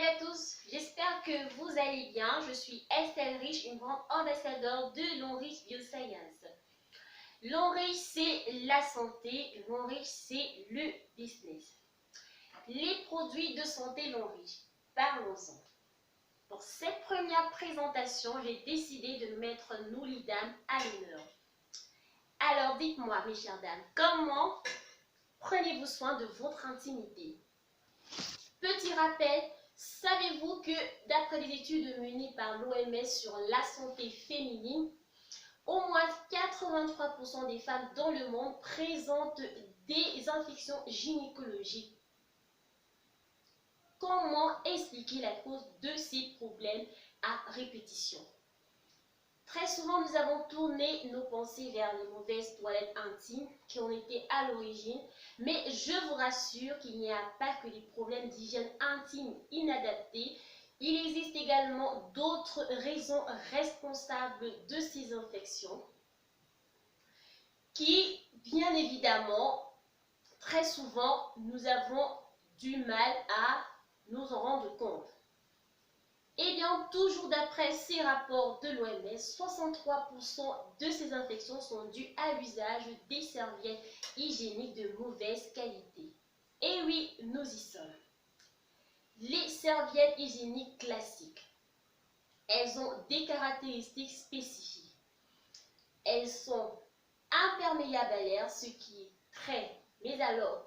Salut à tous, j'espère que vous allez bien. Je suis Estelle Rich, une grande ambassadeur de Lonrich Bioscience. Lonrich, c'est la santé, Lonrich, c'est le business. Les produits de santé Lonrich, parlons-en. Pour cette première présentation, j'ai décidé de mettre nous les dames à l'honneur. Alors dites-moi mes chères dames, comment prenez-vous soin de votre intimité? Petit rappel, savez-vous que d'après les études menées par l'OMS sur la santé féminine, au moins 83% des femmes dans le monde présentent des infections gynécologiques? Comment expliquer la cause de ces problèmes à répétition? Très souvent, nous avons tourné nos pensées vers les mauvaises toilettes intimes qui ont été à l'origine, mais je vous rassure qu'il n'y a pas que des problèmes d'hygiène intime inadaptés. Il existe également d'autres raisons responsables de ces infections qui, bien évidemment, très souvent, nous avons du mal à nous en rendre compte. Eh bien, toujours d'après ces rapports de l'OMS, 63% de ces infections sont dues à l'usage des serviettes hygiéniques de mauvaise qualité. Et oui, nous y sommes. Les serviettes hygiéniques classiques, elles ont des caractéristiques spécifiques. Elles sont imperméables à l'air, ce qui est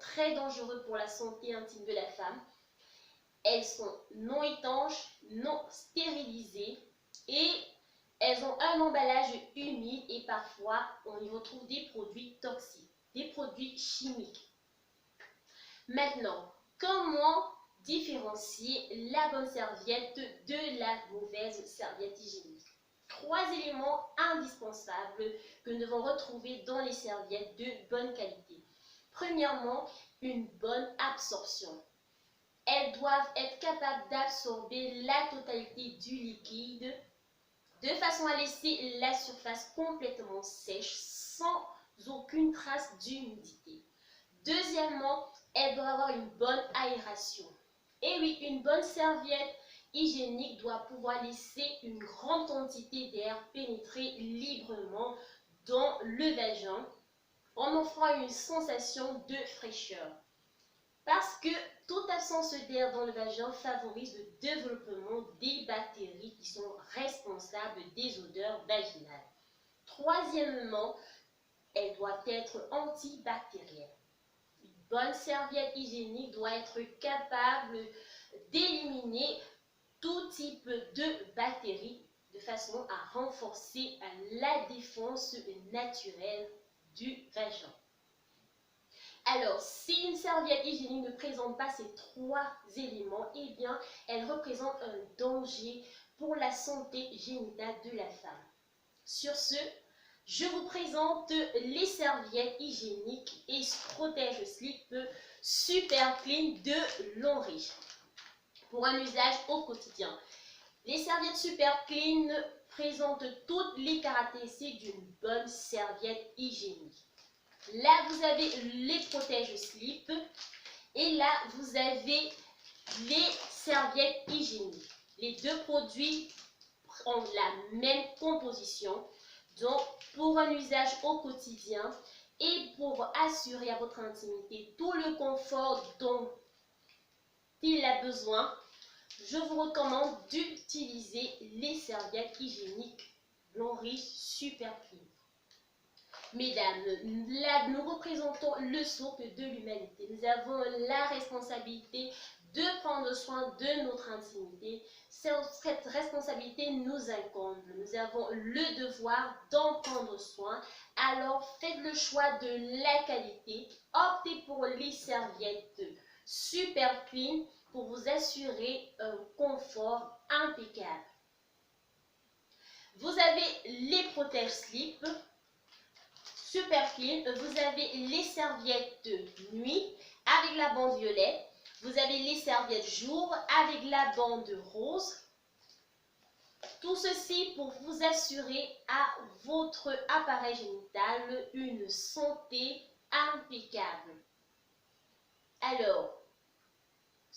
très dangereux pour la santé intime de la femme. Elles sont non étanches, non stérilisées et elles ont un emballage humide et parfois on y retrouve des produits toxiques, des produits chimiques. Maintenant, comment différencier la bonne serviette de la mauvaise serviette hygiénique? 3 éléments indispensables que nous devons retrouver dans les serviettes de bonne qualité. Premièrement, une bonne absorption. Elles doivent être capables d'absorber la totalité du liquide de façon à laisser la surface complètement sèche sans aucune trace d'humidité. Deuxièmement, elles doivent avoir une bonne aération. Et oui, une bonne serviette hygiénique doit pouvoir laisser une grande quantité d'air pénétrer librement dans le vagin en offrant une sensation de fraîcheur. Parce que toute absence d'air dans le vagin favorise le développement des bactéries qui sont responsables des odeurs vaginales. Troisièmement, elle doit être antibactérienne. Une bonne serviette hygiénique doit être capable d'éliminer tout type de bactéries de façon à renforcer la défense naturelle du vagin. Alors, si une serviette hygiénique ne présente pas ces 3 éléments, eh bien, elle représente un danger pour la santé génitale de la femme. Sur ce, je vous présente les serviettes hygiéniques et protège-slip Super Clean de Lonrich pour un usage au quotidien. Les serviettes Super Clean présentent toutes les caractéristiques d'une bonne serviette hygiénique. Là, vous avez les protège-slip et là, vous avez les serviettes hygiéniques. Les deux produits ont la même composition. Donc, pour un usage au quotidien et pour assurer à votre intimité tout le confort dont il a besoin, je vous recommande d'utiliser les serviettes hygiéniques Lonrich Super Clean. Mesdames, là, nous représentons le socle de l'humanité. Nous avons la responsabilité de prendre soin de notre intimité. Cette responsabilité nous incombe. Nous avons le devoir d'en prendre soin. Alors, faites le choix de la qualité. Optez pour les serviettes Super Clean pour vous assurer un confort impeccable. Vous avez les protège-slip Super Clean, vous avez les serviettes de nuit avec la bande violette, vous avez les serviettes jour avec la bande rose. Tout ceci pour vous assurer à votre appareil génital une santé impeccable. Alors,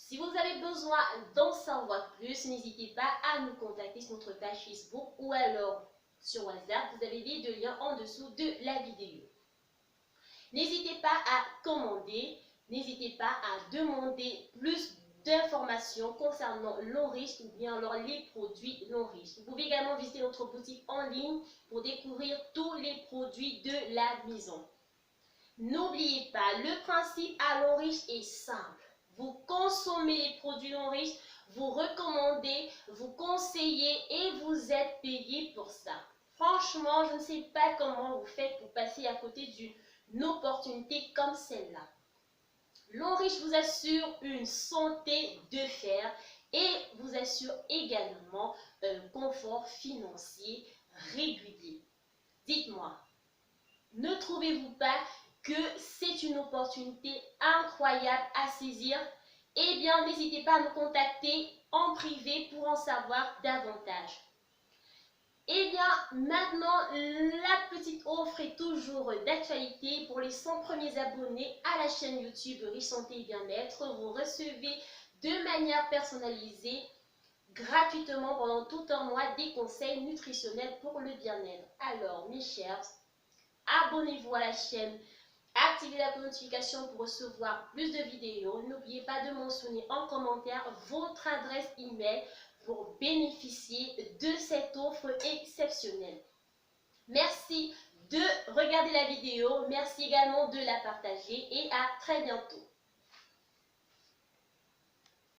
Si vous avez besoin d'en savoir plus, n'hésitez pas à nous contacter sur notre page Facebook ou alors sur WhatsApp. Vous avez les deux liens en dessous de la vidéo. N'hésitez pas à commander, n'hésitez pas à demander plus d'informations concernant l'eau riche ou bien alors les produits non riches. Vous pouvez également visiter notre boutique en ligne pour découvrir tous les produits de la maison. N'oubliez pas, le principe à l'eau riche est simple. Vous consommez les produits non riches, vous recommandez, vous conseillez et vous êtes payé pour ça. Franchement, je ne sais pas comment vous faites pour passer à côté d'une opportunité comme celle-là. L'eau riche vous assure une santé de fer et vous assure également un confort financier régulier. Dites-moi, ne trouvez-vous pas que c'est une opportunité incroyable à saisir? Eh bien, n'hésitez pas à nous contacter en privé pour en savoir davantage. Eh bien, maintenant, la petite offre est toujours d'actualité. Pour les 100 premiers abonnés à la chaîne YouTube Riche Santé et Bien-être, vous recevez de manière personnalisée, gratuitement pendant tout un mois, des conseils nutritionnels pour le bien-être. Alors, mes chers, abonnez-vous à la chaîne, activez la notification pour recevoir plus de vidéos. N'oubliez pas de mentionner en commentaire votre adresse email pour bénéficier de cette offre exceptionnelle. Merci de regarder la vidéo, merci également de la partager et à très bientôt.